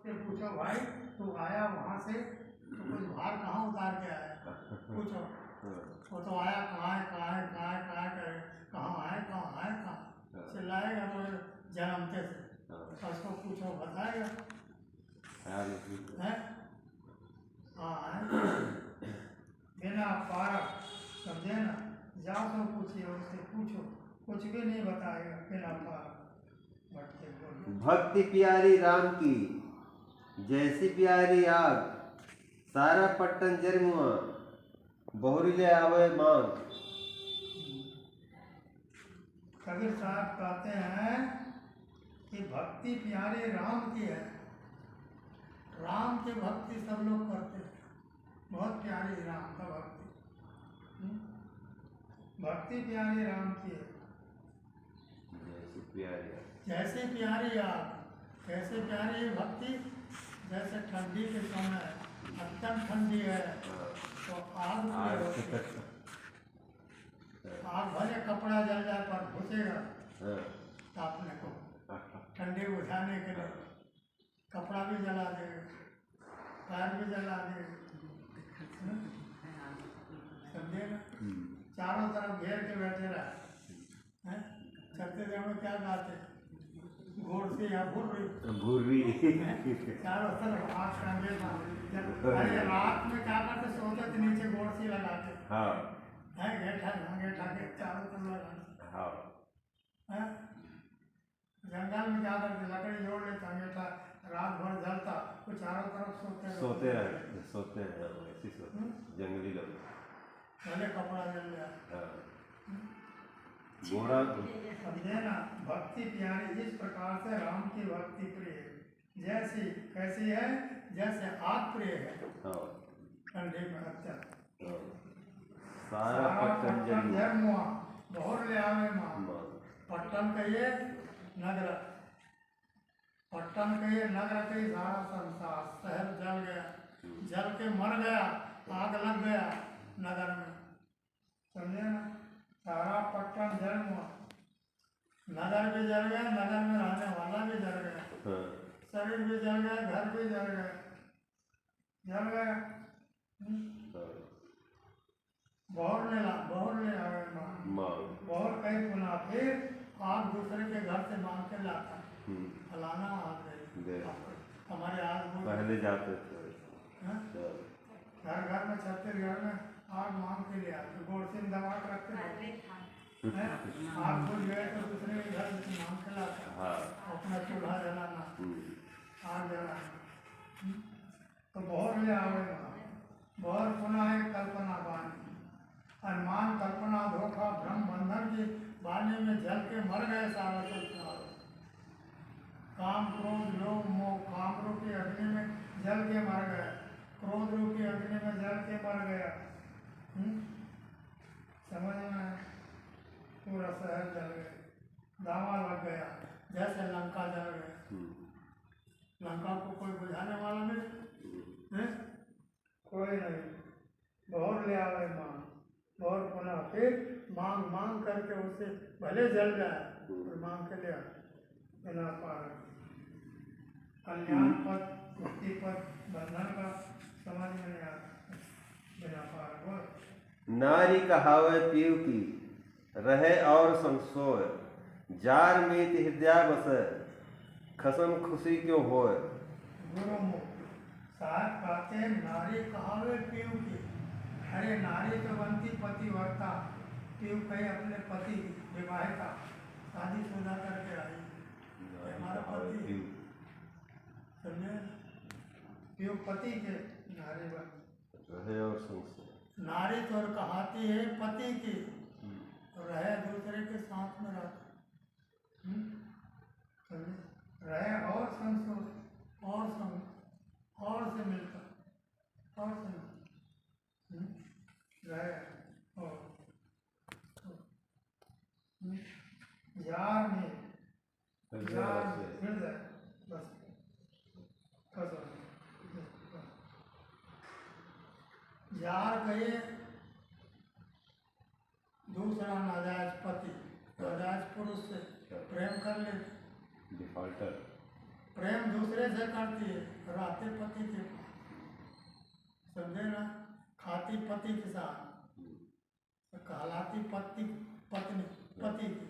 फिर पूछो भाई तू आया वहाँ से तो कुछ भार कहाँ उतार के आया, पूछो। वो तो आया कहाँ है कहाँ है कहाँ है कहाँ करे, कहाँ है कहाँ है कहाँ, चिल्लाएगा तो जन्मते से, उसको पूछो बताएगा है। हाँ बिना पारक, समझे ना, जाओ तो पूछिए उससे, पूछो कुछ भी नहीं बताएगा बिना पारक। भक्ति प्यारी राम की जैसी प्यारी आग, सारा पट्टन जरमुआ बहुरीले आवे मांग। कबीर साहब कहते हैं कि भक्ति प्यारे राम की है, राम की भक्ति सब लोग करते हैं, बहुत प्यारी राम का भक्ति, भक्ति प्यारी राम की है। जैसे प्यारी आग, कैसे प्यारी है भक्ति, जैसे ठंडी के समय अत्यंत ठंडी है तो आग आग भले कपड़ा जल जाए पर घुसेगा तापने को, ठंडी बुझाने के लिए कपड़ा भी जला देगा, पैर भी जला देगा, समझे ना। चारों तरफ घेर के बैठे रहे, छत्तीसगढ़ में क्या गाते, घोड़ से या भूर्री, चारों तरफ आग टांगे था। अरे रात में क्या करते, सोते थे नीचे घोड़ सी लगाते, है घेठा के चारों तरफ लगाते। जंगल में क्या करते, लकड़ी जोड़ लेता अंगेठा, रात भर जलता तो चारों तरफ सोते हैं जंगली लोग, पहले कपड़ा जल गया, घोड़ा समझे ना। भक्ति प्यारी इस प्रकार से राम की भक्ति प्रिय, जैसी कैसी है, जैसे आग प्रिय है ठंडी में अत्यंत। सारा पट्टन जरमुआ बहुत ले आवे माँ, पट्टन कहिए नगर, पट्टन कहिए नगर कहिए, सारा संसार शहर जल गया, जल के मर गया, आग लग गया नगर में, समझे ना। सारा पट्टन जल हुआ, नगर भी जल गया, नगर में रहने वाला भी जल गया, शरीर भी जल गया, घर भी जल गया, जल गया। बहुत ले आवे माँ, बहुत कहीं पुना, फिर आग दूसरे के घर से मांग के लाता, फलाना आग दे, हमारे आग पहले जाते थे घर में, छत्तीसगढ़ में आग मांग के ले आते, गोड़ से दबा के रखते हैं, आग बुझ गए तो दूसरे के घर से मांग के लाता, अपना चूल्हा जलाना, आग जलाना। तो बहुत ले आवे बहुत पुनः है कल्पना बानी, अनुमान कल्पना धोखा भ्रम बंधन की बानी में जल के मर गए सारा संसार। काम क्रोध लोभ मोह, काम रूपी अग्नि में जल के मर गए, क्रोध रूपी अग्नि में जल के मर गया। समझ में, पूरा शहर जल गया, दावा लग गया, जैसे लंका जल गया। लंका को कोई बुझाने वाला नहीं, कोई नहीं। बहुत ले आवे माँ, बहुत पुनः फिर मांग मांग करके उससे भले जल जाए और मांग के ले आए, बिना पार कल्याण पद मुक्ति पद बंधन का समझ में नहीं आता, बिना पार बोल। नारी कहावे पीव की रहे और संसोय, जार मीत हृदय बसे खसम खुशी क्यों होए। गुरु मुख साथ कहते नारी कहावे पीव की, अरे नारी तो बनती पतिव्रता, पीव कहे अपने पति विवाहिता, शादीशुदा करके आई, हमारा पति, समझे, पीव पति के नारी बन रहे और संसोय। नारी तो कहाती है पति की, रहे दूसरे के साथ में रहता, रहे और संसोय, और संग और से मिलता, और से रहे और जार में हृदय बस जार कहिए दूसरा नाजायज पति, नाजायज पुरुष से प्रेम कर ले, डिफॉल्टर, प्रेम दूसरे से करती है, रहते पति के पास, समझे ना, खाती पति के साथ, तो कहलाती पति पत्नी पति की,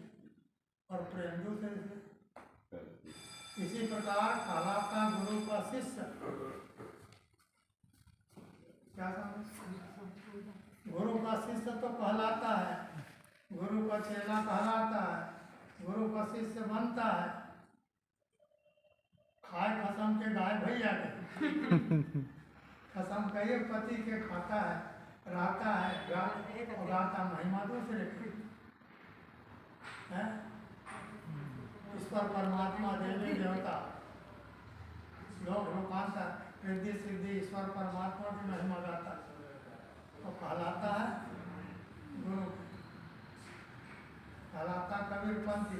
और प्रेम दूसरे से। इसी प्रकार कहलाता गुरु का शिष्य, क्या समझ, गुरु का शिष्य तो कहलाता है, गुरु का चेला कहलाता है, गुरु का शिष्य बनता है। खाए कसम के गाय भैया के, कसम कहिए पति के खाता है, रहता है, और गाता महिमा दूसरे की है। ईश्वर परमात्मा देवी देवता लोक लोकांतर रिद्धि सिद्धि ईश्वर परमात्मा की महिमा गाता तो कहलाता है गुरु, कहलाता कबीर पंथी,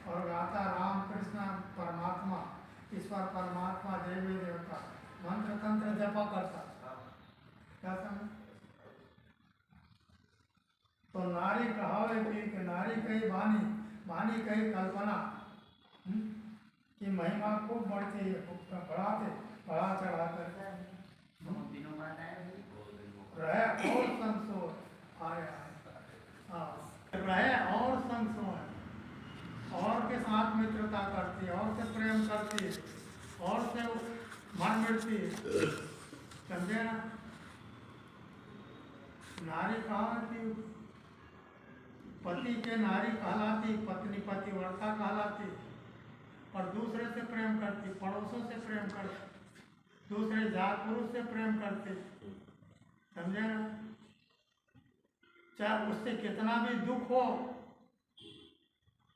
और गाता राम कृष्ण परमात्मा ईश्वर परमात्मा देवी देवता, मंत्र तंत्र जपा करता। क्या समझ, तो नारी कहावे पीर के, नारी कही वाणी, वाणी कही कल्पना, कि महिमा खूब बढ़ती है, बढ़ाते बढ़ा चढ़ा कर रहे और संसोर आया, रहे और संसोर, और के साथ मित्रता करती है, और से प्रेम करती है, और से मन मिलती है, समझे ना। नारी कहावती, पति के नारी कहलाती, पत्नी पतिव्रता कहलाती, और दूसरे से प्रेम करती, पड़ोसों से प्रेम करती, दूसरे जात पुरुष से प्रेम करती, समझे ना। चाहे उससे कितना भी दुख हो,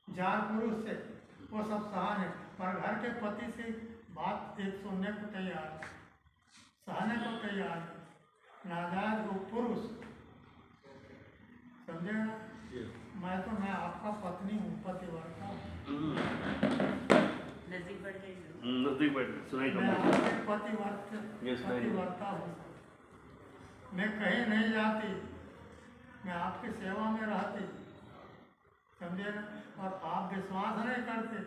जार पुरुष से, वो सब सहने, पर घर के पति से बात एक सुनने को तैयार, सहने को तैयार, नाजायज वो पुरुष, समझे ना। मैं आपका पत्नी हूँ, पतिव्रता, मैं आपके पतिव्रता हूँ, मैं कहीं नहीं जाती, मैं आपकी सेवा में रहती, समझे ना। और आप विश्वास नहीं करते,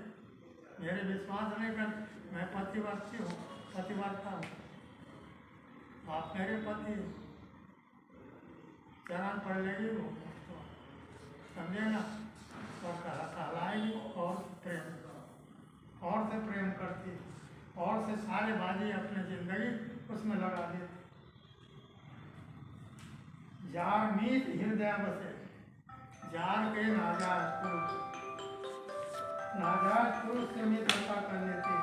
मेरे विश्वास नहीं करते, मैं पतिव्रती हूँ, पतिव्रता हूँ, आप मेरे पति, चरण पड़ लेगी वो, समझे ना। और कहलाएगी और प्रेम, और से प्रेम करती, और से सारे बाजी अपनी जिंदगी उसमें लगा देती। जार मीत हृदय बसे, जार के नाजायज पुरुष, नाजायज पुरुष से मित्रता कर लेती,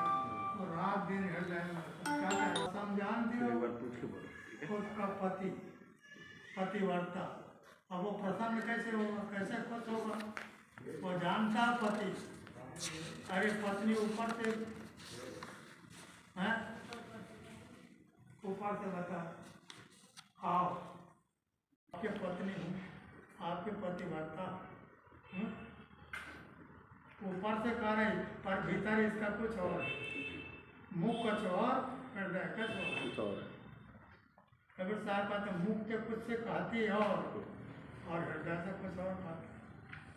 तो रात दिन हृदय में क्या कहते, समझानती हो खुद का पति पतिव्रता। अब वो प्रसन्न कैसे होगा, कैसे खुश होगा, वो जानता पति, अरे पत्नी ऊपर से है, ऊपर से बता, आओ आपके पत्नी हूँ, आपके पतिव्रता, ऊपर से कह रही, पर भीतर इसका कुछ और, मुख कुछ और, हृदय कुछ और। कबीर साहब कहते मुख के कुछ से कहती है और हृदय से कुछ और करता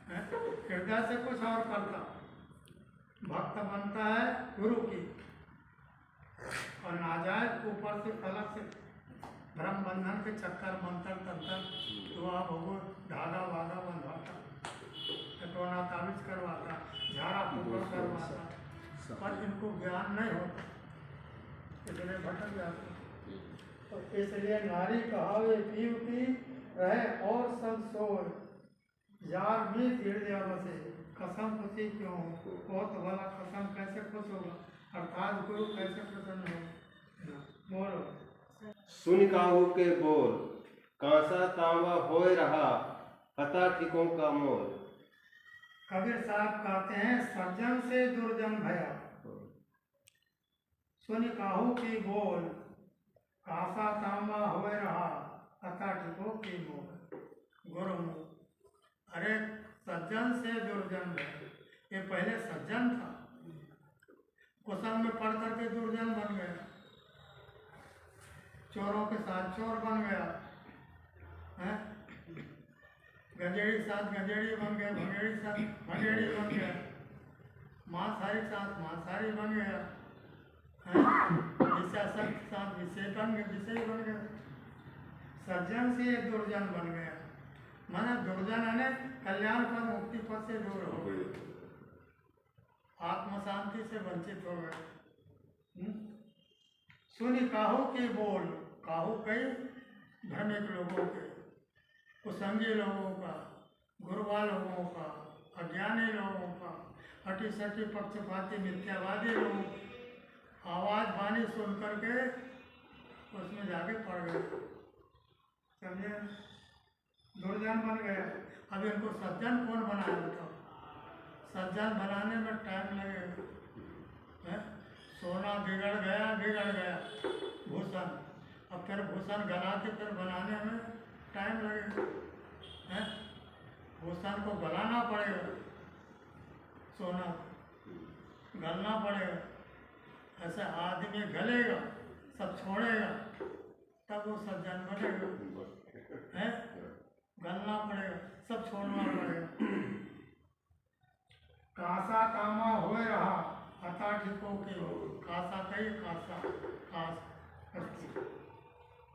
है, हृदय से कुछ और करता। भक्त बनता है गुरु की, और नाजायज ऊपर से फलक से भ्रम बंधन के चक्कर मंत्र तंत्र दुआ भगो धागा वागा बंधवाता, टोना ताबीज करवाता, झाड़ा फूका करवाता, पर इनको ज्ञान नहीं होता, इसलिए भटक जाते। तो इसलिए नारी कहावे पीव की रहे और सब सोए, यार भी हृदय बसे, कसम खुशी क्यों हो, बहुत भला कसम कैसे खुश होगा, अर्थात गुरु कैसे प्रसन्न हो। बोलो सुन काहू के बोल, कांसा तांबा होए रहा, पता ठिकों का मोल। कबीर साहब कहते हैं सज्जन से दुर्जन भया, सुन काहू की बोल, कांसा तांबा होए रहा, पता ठिकों की मोल। गुरु अरे सज्जन से दुर्जन भया, ये पहले सज्जन था, कुशल में पढ़ करके दुर्जन बन गया, चोरों के साथ चोर बन गया है, गंजेड़ी के साथ गंजेड़ी बन गया, भंगेड़ी के साथ भंगेड़ी बन गया, मांसाहारी के साथ मांसाहारी बन गया, जैसे असंग साथ विषय बन गए, सज्जन से एक दुर्जन बन गया। माना दुर्जन है कल्याण पद मुक्ति पद से दूर हो गए, आत्म शांति से वंचित हो गए। सुनी काहू के बोल, काहू कई भ्रमिक लोगों के, कुसंगी लोगों का, गुरुवा लोगों का, अज्ञानी लोगों का, हटी सटी पक्षपाती मिथ्यावादी लोगों की आवाज वाणी सुन करके उसमें जाके पड़ गए, समझे, दुर्जन बन गए। अब इनको सज्जन कौन बनाया बताओ? सज्जन बनाने में टाइम लगेगा। सोना बिगड़ गया भूषण, अब फिर भूषण गला के फिर बनाने में टाइम लगेगा। भूषण को गलाना पड़ेगा, सोना गलना पड़ेगा। ऐसे आदमी गलेगा, सब छोड़ेगा, तब वो सज्जन बनेगा। गलना पड़ेगा, सब छोड़ना पड़ेगा। कासा कामा हो रहा हता ठिको के हो, कासा कई कासा कास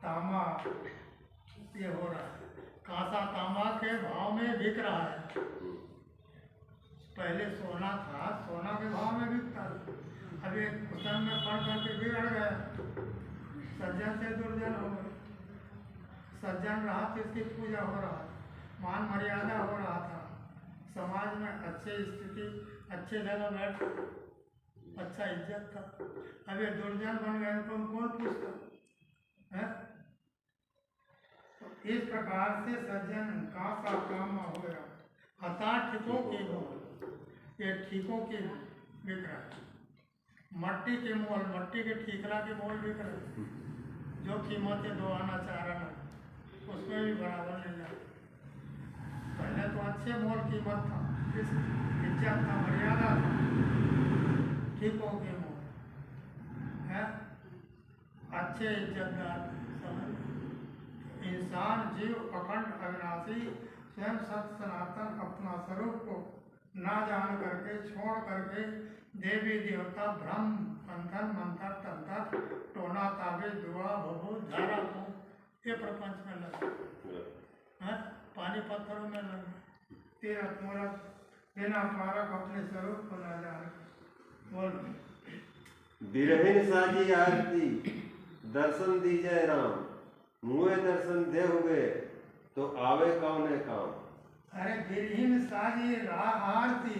तामा ये हो रहा है। कासा तामा के भाव में बिक रहा है। पहले सोना था, सोना के भाव में बिकता था, अब एक कुशन में पड़ करके बिगड़ गया, सज्जन से दुर्जन हो गए। सज्जन रहा तो इसकी पूजा हो रहा था, मान मर्यादा हो रहा था, समाज में अच्छी स्थिति, अच्छे जगह बैठ, अच्छा इज्जत था। अब ये दुर्जन बन गए तो कौन पूछता है? तो इस प्रकार से सज्जन का सा काम हो गया। हता ठीकों के मोल, ये ठीकों के बिक रहा है। मट्टी के मोल, मट्टी के ठीकरा के मोल बिक रहे, जो कीमत है 2 आना 4 आना, उसमें भी बराबर नहीं जाता। पहले तो अच्छे मोल कीमत था, इज्जत था, मर्यादा था, ठीकों के मोल है, अच्छे इज्जतदार। इंसान जीव अखंड अविनाशी स्वयं सत्य सनातन अपना स्वरूप को ना जान करके, छोड़ करके देवी देवता भ्रम मंथन मंत्र तंत्र टोना ताबे दुआ भभू धारा को ये प्रपंच में लगा, पानी पत्थरों में लगा, तीरथ मूरत बिना पारक अपने स्वरूप को ना जान। बोल बिरहिन साजी आरती दर्शन दीजय राम, मुए दर्शन देहोगे तो आवे कौने काम। अरे बिरहिन साजी आरती,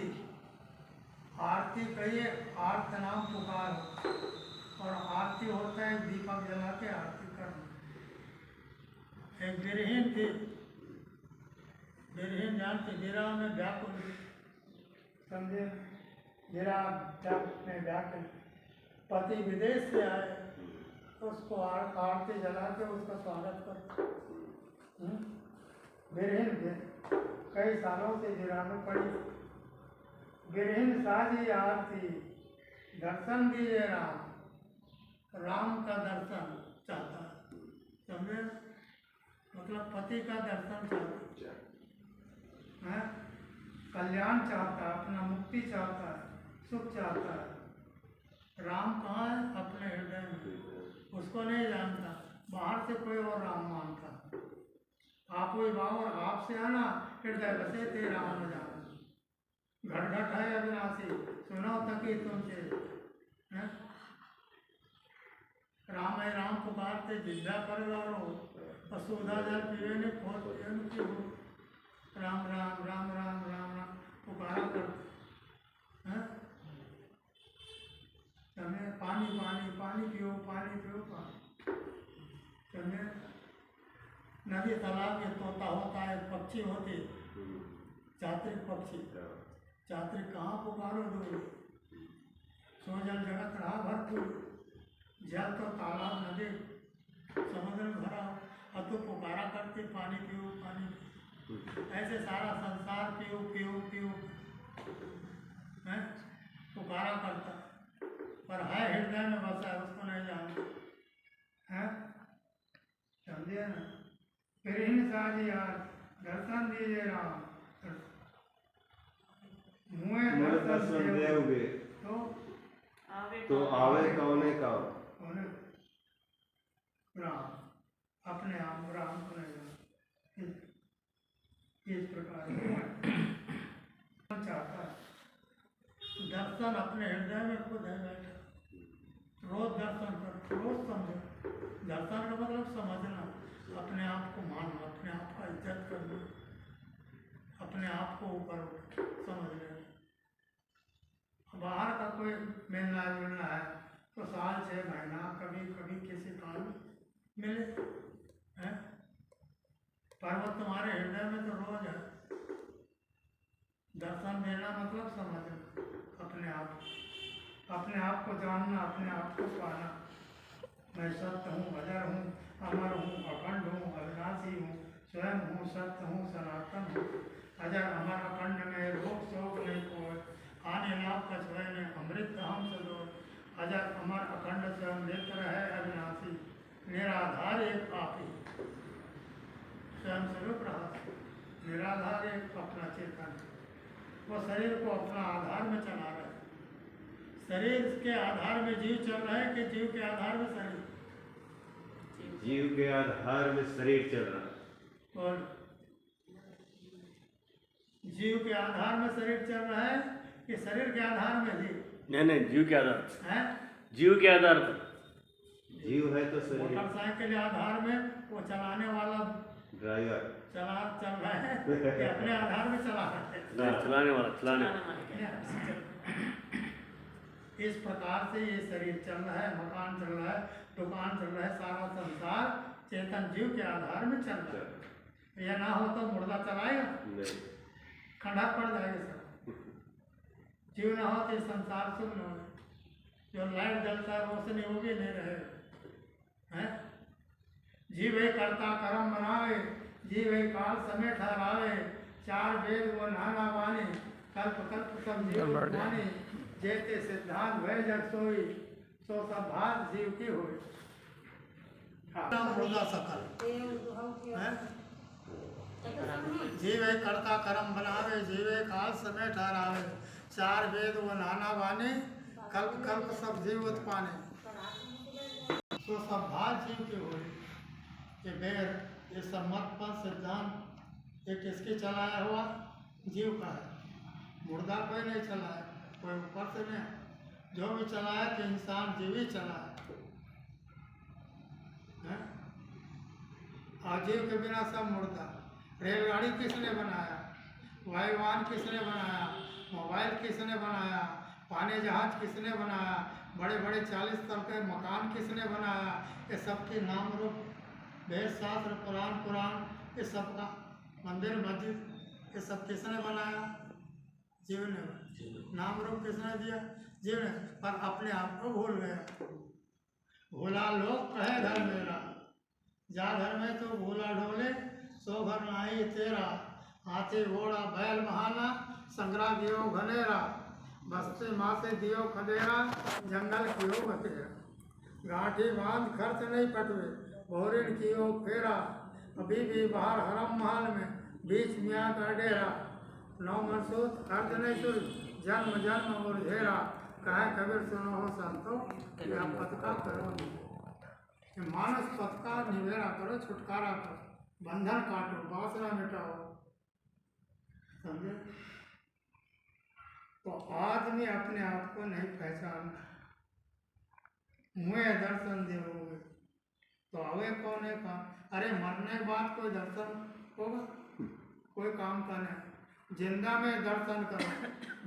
आरती कहिए, आर्त नाम पुकार, और आरती होता है दीपक जला के आरती करना। एक बिरहिन थी, बिरहिन जानती, बिरह में व्याकुल, समझे, बिरह में व्याकुल, पति विदेश से आए, उसको आरती जला के उसका स्वागत कर। बिरहिन थे, कई सालों से बिरह में पड़ी। बिरहिन साजी आरती दर्शन दीजिए राम, राम का दर्शन चाहता है, समझे, मतलब पति का दर्शन चाहता है, कल्याण चाहता है, अपना मुक्ति चाहता है, सुख चाहता है। राम कहाँ है? अपने हृदय में, उसको नहीं जानता, बाहर से कोई और राम मानता। आप वही भाव और आपसे आना, हृदय बसे थे राम न जाना, घट घट है अविनाशी सुनो तकी तुमसे। राम है राम पुकारते जिद्दा कर गारो, असुधा जल पीवे ने खोज की हो, राम राम राम राम राम राम पुकारा कर, पानी पानी पानी पियो, पानी पियो, पानी, समझे। नदी तालाब में तोता होता है, पक्षी होते, चात्रिक पक्षी, चात्रिक कहाँ पुकारो दूर, सो जल जगत रहा भरपूर, जल तो तालाब नदी समुद्र में भरा, अब तो पुकारा करते पानी पियो पानी पियो। ऐसे सारा संसार पियो पियो पियो है, पुकारा करता, पर है हृदय में बसा है, उसको नहीं जानता है, समझे ना। फिर इन सारी यार दर्शन दीजिए राम, मुँह दर्शन दोगे तो तो आवे कौने काम उन्हें राम अपने आप राम को नहीं जाना। इस प्रकार चाहता है दर्शन अपने हृदय में खुद है बैठा, रोज दर्शन कर, रोज समझो। दर्शन का मतलब समझना, अपने आप को मानना, अपने आप का इज्जत करना, अपने आप को ऊपर समझ लेना। बाहर का कोई मिलना जुलना है तो साल 6 महीना कभी कभी किसी काम मिले है, पर वो तुम्हारे हृदय में तो रोज है। दर्शन देना मतलब समझना, अपने आप को जानना, अपने आप को पाना। मैं सत्य हूँ, अजर हूँ, अमर हूँ, अखंड हूँ, अविनाशी हूँ, स्वयं हूँ, सत्य हूँ, सनातन हूँ। अजर अमर अखंड में रोग शोक नहीं कोय, आने लाभ का स्वयं में अमृत हम सदो। अजर अमर अखंड स्वयं नेत्र है अविनाशी, निराधार एक आप ही। स्वयं स्वरूप रहा, निराधार एक अपना चेतन, वो शरीर को अपना आधार में चला रहा है। शरीर के आधार में जीव चल रहा है कि जीव के आधार में शरीर? जीव के आधार में शरीर चल रहा है। और जीव के आधार में शरीर चल रहा है कि शरीर के आधार में जीव? नहीं, जीव के आधार है, जीव के आधार पर। जीव है तो शरीर। मोटरसाइकिल के आधार में वो चलाने वाला ड्राइवर चल रहा है कि अपने आधार में चला रहा है? चलाने वाला इस प्रकार से ये शरीर चल रहा है, मकान चल रहा है, दुकान चल रहा है, सारा संसार चेतन जीव के आधार में चल रहा है। यह ना हो तो मुर्दा चलाएगा नहीं, खंडा पड़ जाएगा सब। जीव ना हो तो संसार सुख न हो। जो लाइट जलता है रोशनी वो भी नहीं रहे हैं। जीव ही कर्ता कर्म बनावे, जीव ही काल समय ठहरावे, चार वेद वो नाना वाणी, कल्प कल्प सब जीव वाणी, जेते सिद्धांत भय जग सोई, सो सब भाग जीव की होई। मुर्दा सकल है। जीव ही कर्ता कर्म बनावे, जीव ही काल समय ठहरावे, चार वेद वो नाना वाणी, कल्प कल्प सब जीव उत्पाने, सो सब भाग जीव की होई। ये वेद, ये सब मत पद सिद्धांत ये किसके चलाया हुआ? जीव का है। मुर्दा कोई नहीं चलाया, कोई ऊपर से नहीं। जो भी चलाया कि इंसान जीव ही चलाया है। और जीव के बिना सब मुर्दा। रेलगाड़ी किसने बनाया? वायुयान किसने बनाया? मोबाइल किसने बनाया? पानी जहाज किसने बनाया? बड़े बड़े 40 तल के मकान किसने बनाया? ये सबके नाम रूप, वेद शास्त्र, पुराण, ये सब का मंदिर मस्जिद ये सब किसने बनाया? जीव ने। नाम रूप किसने दिया? जीव ने। पर अपने आप को भूल गया। भूला लोग कहे घर मेरा, जा घर में तो भूला ढोले, सो घर नाही तेरा। हाथी घोड़ा बैल महाना, संग्रह दियो घनेरा, बस्ती मासे दियो खदेरा, जंगल कियो बतेरा। गाठी बांध खर्च नहीं पटवे, भोरिन कियो फेरा, अभी भी बाहर हरम महल में, बीच मियाँ का डेरा। नौ मनसूत अर्थ नहीं सुन, जन्म जन्म और घेरा, कहे कबीर सुनो हो संतो, या पथ का करो मानस, पथ का निवेरा करो, छुटकारा करो, बंधन काटो, वासना मिटाओ। समझे? तो आदमी अपने आप को नहीं पहचानता। मुझे दर्शन दोगे तो आवे कौन है काम? अरे मरने के बाद कोई दर्शन होगा? कोई काम का नहीं। जिंदा में दर्शन करो,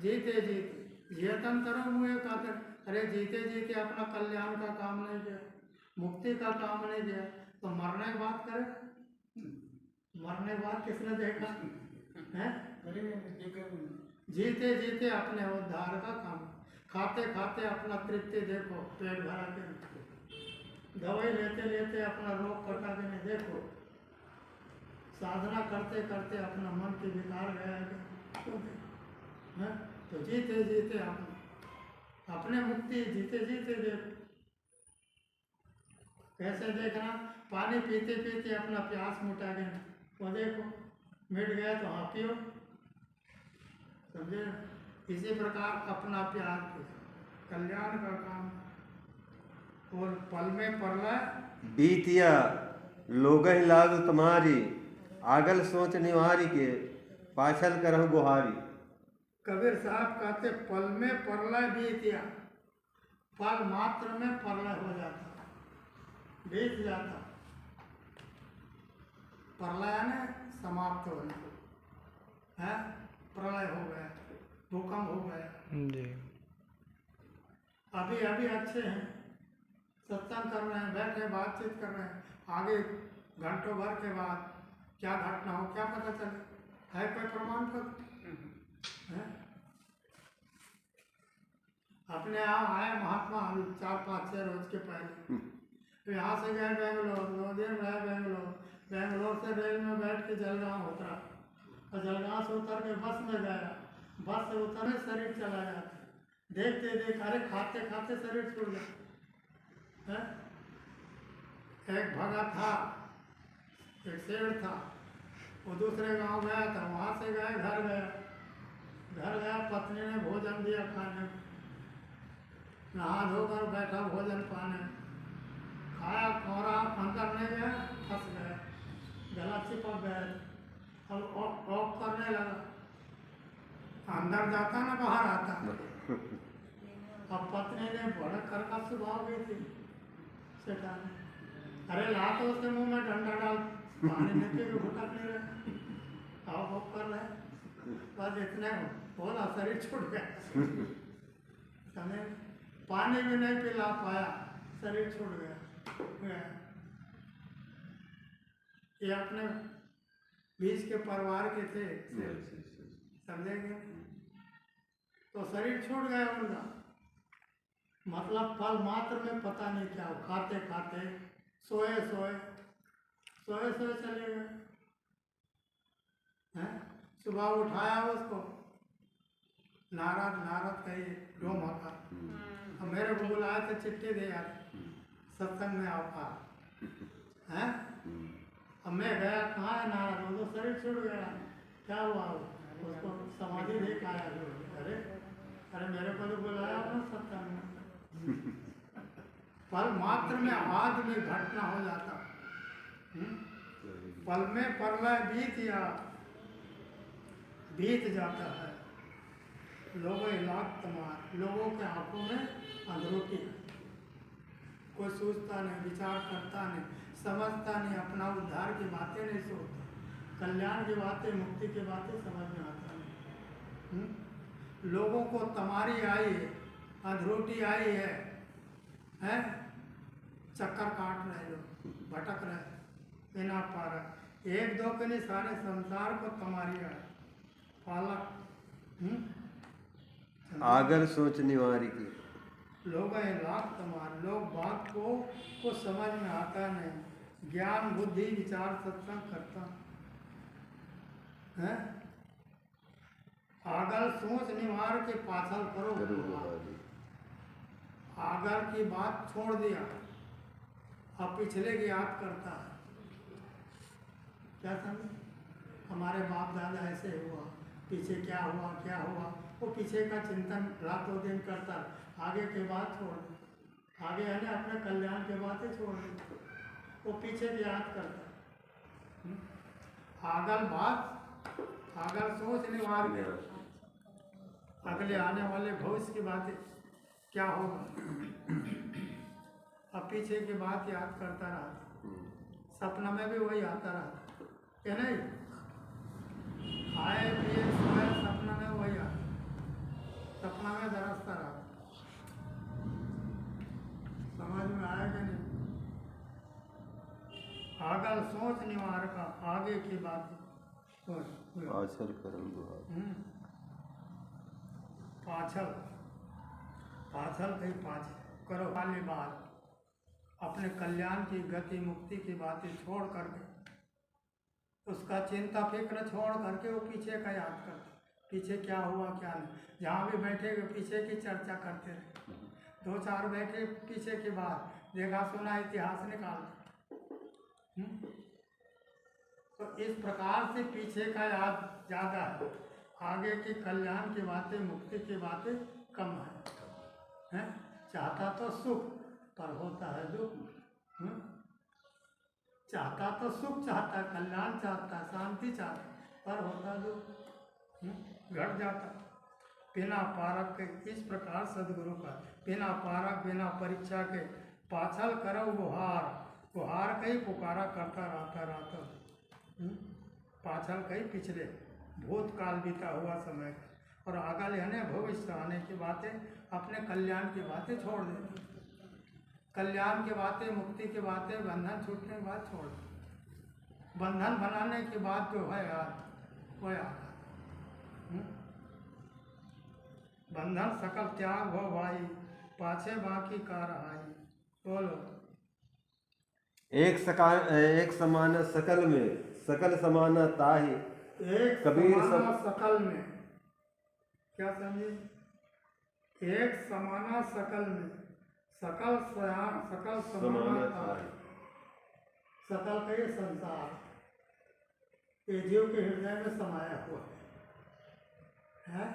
जीते जीते जियतन करो मुझे खातिर। अरे जीते जीते अपना कल्याण का काम नहीं किया, मुक्ति का काम नहीं किया, तो मरने के बाद करे? मरने के बाद किसने देखा है? जीते जीते अपने उद्धार का काम, खाते खाते अपना तृप्ति देखो, पेट भरा के, दवाई लेते लेते अपना रोग कटा के नहीं देखो, साधना करते करते अपना मन की विकार गया है। तो जीते जीते अपने मुक्ति जीते जीते देखो। कैसे देखना? पानी पीते पीते अपना प्यास मिटा के वो देखो, मिट गया तो हाँ पियो। समझे? इसी प्रकार अपना प्यार कल्याण का काम और पल में प्रलय बीतिया लोगहि लाग तुम्हारी आगल सोच निवारी के पाछल करहु गुहारी। कबीर साहब कहते पल में प्रलय बीतिया, पल मात्र में प्रलय हो जाता, बीत जाता। प्रलय ने समाप्त होना है, प्रलय हो गया, भूकंप हो गया। अभी अभी अच्छे हैं, सत्संग कर रहे हैं, बैठे बातचीत कर रहे हैं, आगे घंटों भर के बाद क्या घटना हो क्या पता चले, है कोई प्रमाण पत्र है? अपने यहाँ आए महात्मा 4-5-6 रोज के पहले, तो यहाँ से गए बेंगलोर, 2 दिन रहे बेंगलोर, बेंगलोर से रेल में बैठ के जलगांव उतरा, और जलगांव से उतर के बस में गया, बस से उतरने शरीर चला जाता, देखते देख अरे खाते खाते शरीर छूट गया। एक भगा था, एक शेर था, वो दूसरे गांव गया था, वहां से गए घर गया, पत्नी ने भोजन दिया खाने, नहा धोकर बैठा भोजन पाने, खाया खौरा, अंदर नहीं गया, फंस गया, गला चिपक गया, अब ऑफ करने लगा, अंदर जाता ना बाहर आता। अब पत्नी ने भड़क कर का स्वभाव भी थी सेठा ने, अरे ला तो उसके मुंह में डंडा डाल, पानी नहीं पी के घुटक नहीं रहे, आओ कर रहे, बस इतने बोला शरीर छूट गया, समझे, पानी भी नहीं पिला पाया, शरीर छूट गया। ये अपने बीच के परिवार के थे, समझेंगे, तो शरीर छूट गया उनका, मतलब फल मात्र में पता नहीं क्या हो, खाते खाते सोए चले गए हैं। सुबह उठाया उसको, नारद कही डोम हका, अब मेरे को बुलाया तो चिट्ठी दे यार सत्संग में आओ हैं। अब मैं गया, कहाँ है नारद, वो तो शरीर छूट गया, क्या हुआ उसको समाधि देख आया, अरे मेरे को तो बुलाया ना सत्संग में। पल मात्र में आदमी घटना हो जाता, पल में प्रलय बीत जाता है। लोगों लाख तमार, लोगों के आंखों में अंधरोटी है, कोई सोचता नहीं, विचार करता नहीं, समझता नहीं, अपना उद्धार की बातें नहीं सोचता, कल्याण की बातें, मुक्ति की बातें समझ में आता नहीं। लोगों को तमारी आई है, अधरोटी आई है, चक्कर काट रहे लोग, भटक रहे, ना पा रहे, एक दो के नहीं सारे संसार को तमारी आई, पालक आगर सोच निवारी की। लोग लाख तमार, लोग बात को समझ में आता नहीं, ज्ञान बुद्धि विचार सत्संग करता है, आगर सोच निवार के पाछल करो, आगर की बात छोड़ दिया, अब पिछले की याद करता है, क्या समझे, हमारे बाप दादा ऐसे हुआ, पीछे क्या हुआ, वो पीछे का चिंतन रातों दिन करता, आगे की बात छोड़ दे, आगे है ना अपने कल्याण की बातें छोड़ दे, वो पीछे की याद करता, आगर सोच निवार के, अगले आने वाले भविष्य की बातें क्या होगा, अब पीछे की बात याद करता रहा, सपना में भी वही आता रहा, क्या नहीं, खाए पिए सोए सपना में वही आता, सपना में दरसता रहा, समझ में आया कि नहीं, आगल सोच निवार का, आगे की बात सोच, पाछल करम दुहार, पाछल कहीं पाछे करो वाली बात, अपने कल्याण की गति मुक्ति की बातें छोड़ करके, उसका चिंता फिक्र छोड़ करके वो पीछे का याद करते, पीछे क्या हुआ क्या नहीं, जहाँ भी बैठे पीछे की चर्चा करते रहे, 2-4 बैठे पीछे की बात देखा सुना इतिहास निकालते, तो इस प्रकार से पीछे का याद ज़्यादा है, आगे की कल्याण की बातें मुक्ति की बातें कम है। है, चाहता तो सुख पर होता है दुख। चाहता तो सुख चाहता, कल्याण चाहता, शांति चाहता, पर होता दुख, घट जाता। बिना पारक के इस प्रकार सदगुरु का बिना पारक बिना परीक्षा के पाछल करो गुहार, गुहार कई पुकारा करता रहता, पाछल कई पिछले भूतकाल बीता हुआ समय और आगा लेने भविष्य आने की बातें, अपने कल्याण की बातें छोड़ दे, कल्याण की बातें, मुक्ति की बातें, बंधन छूटने की बात छोड़ दे। बंधन बनाने की बात जो है यार वो याद, बंधन सकल त्याग हो भाई, पाछे बाकी का रहाई। बोलो। एक समान सकल में सकल समाना ताहि, एक कबीर समाना सकल में, क्या समझे? एक समाना सकल में, सकल समाना ताहि, सकल का ये संसार ये जीव के हृदय में समाया हुआ है,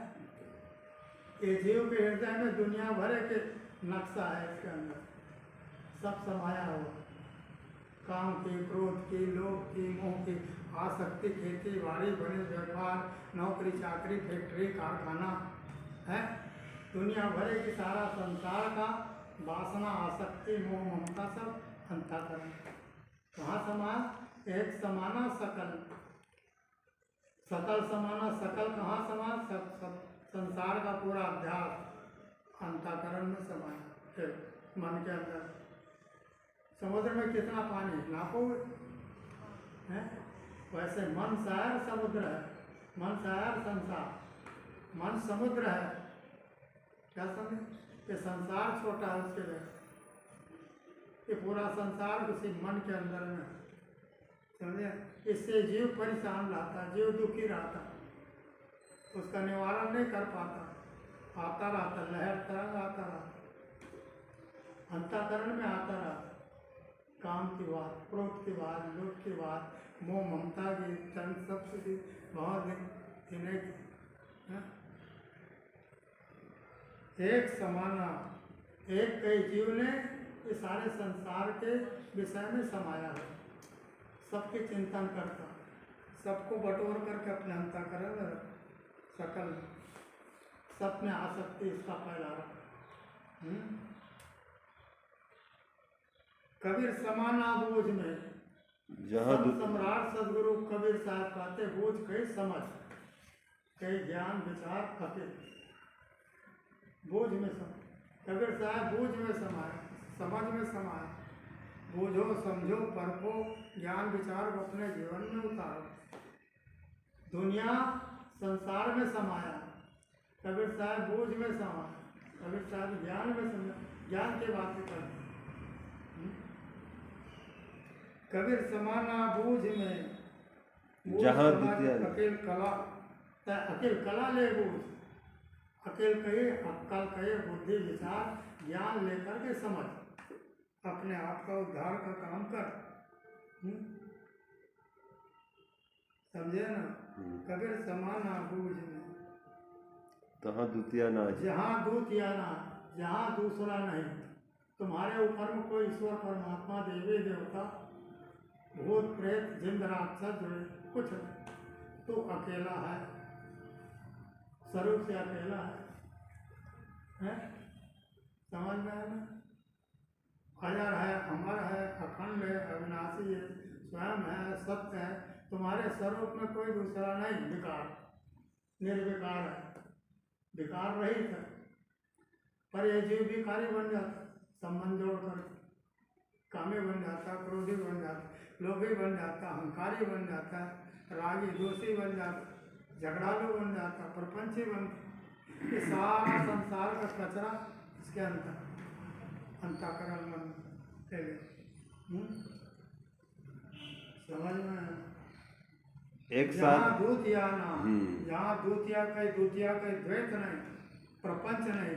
ये जीव के हृदय में दुनिया भर के नक्शा है, इसके अंदर सब समाया हुआ। काम की, क्रोध की, लोभ की, मोह की, आसक्ति, खेती बाड़ी, बड़े व्यापार, नौकरी चाकरी, फैक्ट्री, कारखाना है, दुनिया भर की सारा संसार का वासना, आसक्ति, मोह, ममता सब अंतःकरण कहाँ समा? एक समाना सकल, सकल समाना सकल कहाँ समा? संसार का पूरा अध्यास अंतःकरण में समाया, मन के अंदर। समुद्र में कितना पानी नापोगे है, वैसे मन सायर समुद्र है, मन सायर संसार, मन समुद्र है। क्या समझे? ये संसार छोटा है उसके लिए, ये पूरा संसार उसी मन के अंदर में, समझे? इससे जीव परेशान रहता, जीव दुखी रहता, उसका निवारण नहीं कर पाता, आता रहता, लहर तरंग आता रहता, अंतःकरण में आता रहता। काम की बात, क्रोध की बात, लोभ की बात, मोह ममता की, चंद सबसे बहुत इन्हें एक समाना, एक कई जीव ने ये सारे संसार के विषय में समाया है, सबके चिंतन करता, सबको बटोर करके अपने अंतःकरण में सकल, सब में आसक्ति इसका फैला रहा। कबीर समाना बूझ में, जहाँ सम्राट सदगुरु कबीर साहब कहते बूझ कई समझ, कई ज्ञान विचार कपिल, बूझ में सम, कबीर साहब बूझ में समाए, समझ में समाए, बूझो समझो परखो, ज्ञान विचार को अपने जीवन में उतारो। दुनिया संसार में समाया, कबीर साहब बूझ में समाया, कबीर साहब ज्ञान में समाया, ज्ञान की बातें करते। कबीर समाना बूझ में, जहाँ अकेल कला, अकेल कला ले बूझ, अकेल कहे अक्कल कहे बुद्धि विचार ज्ञान लेकर के समझ, अपने आप का उद्धार का काम कर। समझे ना? कबीर समाना बूझ में, तहाँ द्वितीय ना, जहाँ द्वितीय ना, जहाँ दूसरा नहीं, तुम्हारे ऊपर में कोई ईश्वर परमात्मा देवी देवता भूत प्रेत जिंद राक्षस कुछ नहीं, तू अकेला है, स्वरूप से अकेला है? समझ में है ना? अजर है, अमर है, अखंड है, अविनाशी है, स्वयं है, सत्य है, तुम्हारे स्वरूप में कोई दूसरा नहीं, विकार निर्विकार है, विकार रहित है। पर यह जीव विकारी बन जाता, संबंध जोड़कर कामी बन जाता, क्रोधी बन जाता, लोभी बन जाता, अहंकारी बन जाता, रागी दोषी बन जाता, झगड़ालू बन जाता, प्रपंची बन, ये सारा संसार का कचरा इसके अंतःकरण मन ले। समझ में? एक जहाँ साथ द्वितीया ना, जहाँ द्वितीया का द्वैत नहीं, प्रपंच नहीं,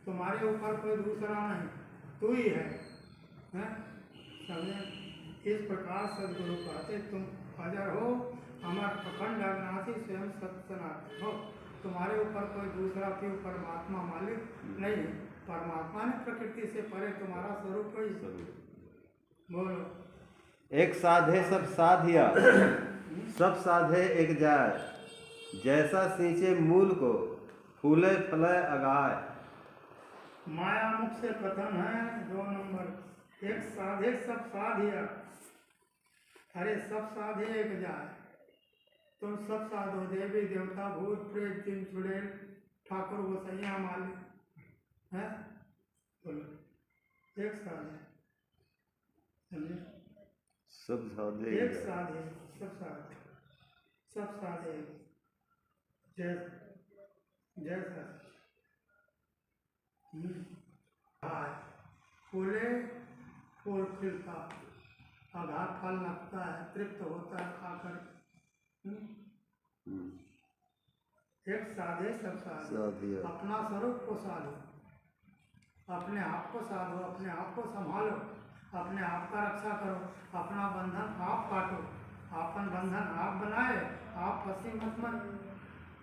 तुम्हारे ऊपर कोई दूसरा नहीं, तू ही है, समझे? इस प्रकार सदगुरु कहते तुम अजर हो, अमर अखंड अविनाशी स्वयं सत्य सनातन हो, तुम्हारे ऊपर कोई दूसरा क्यों परमात्मा मालिक नहीं है, परमात्मा ने प्रकृति से परे तुम्हारा स्वरूप कोई बोलो। एक साधे सब साधिया, सब साधे एक जाय, जैसा सींचे मूल को फूले फले अगाय। माया मुख से कथन है 2 नंबर, एक साधे सब साधिया, अरे सब साधे एक जाय, तुम सब साधो, देवी देवता भूत प्रेत जिन चुड़ैल ठाकुर गोसैया मालिक है, बोलो एक साधे, समझे? सब साधे एक साधे, सब साधे जैसा फूले फूल खिलता, आधार फल लगता है, तृप्त होता है खाकर। एक साधे सब साधे, अपना स्वरूप को साधो, अपने आप को साधो, अपने आप को संभालो, अपने आप का रक्षा करो, अपना बंधन आप काटो, आपन बंधन आप बनाए, आप फंसी मत मन।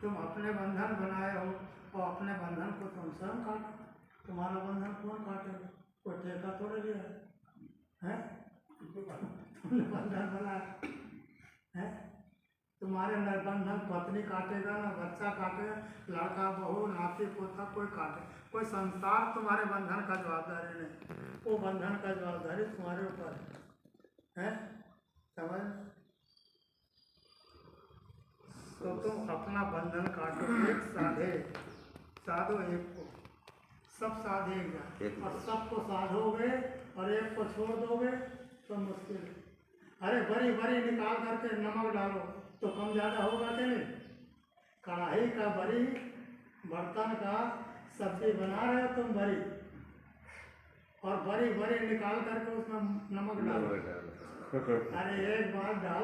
तुम अपने बंधन बनाए हो और अपने बंधन को तुम स्वयं काटो। तुम्हारा बंधन कौन काटेगा? कोई ठेका थोड़े लिया है? तुमने बंधन बनाया है? तुम्हारे अंदर बंधन पत्नी काटेगा ना बच्चा काटेगा, लड़का बहू नाती पोता कोई काटे, कोई संसार तुम्हारे बंधन का जवाबदारी नहीं, वो बंधन का जवाबदारी तुम्हारे ऊपर है, समझ? तो तुम अपना बंधन काटो, एक साधे साधो एक को, सब साधेगा और सबको साधोगे और एक को छोड़ दोगे तो मुश्किल है। अरे बड़ी बड़ी निकाल करके नमक डालो तो कम ज़्यादा होगा कि नहीं? कढ़ाई का बड़ी बर्तन का सब्जी बना रहे हो तुम बड़ी, और बड़ी बड़ी निकाल करके उसमें नमक डालो, अरे एक बार डाल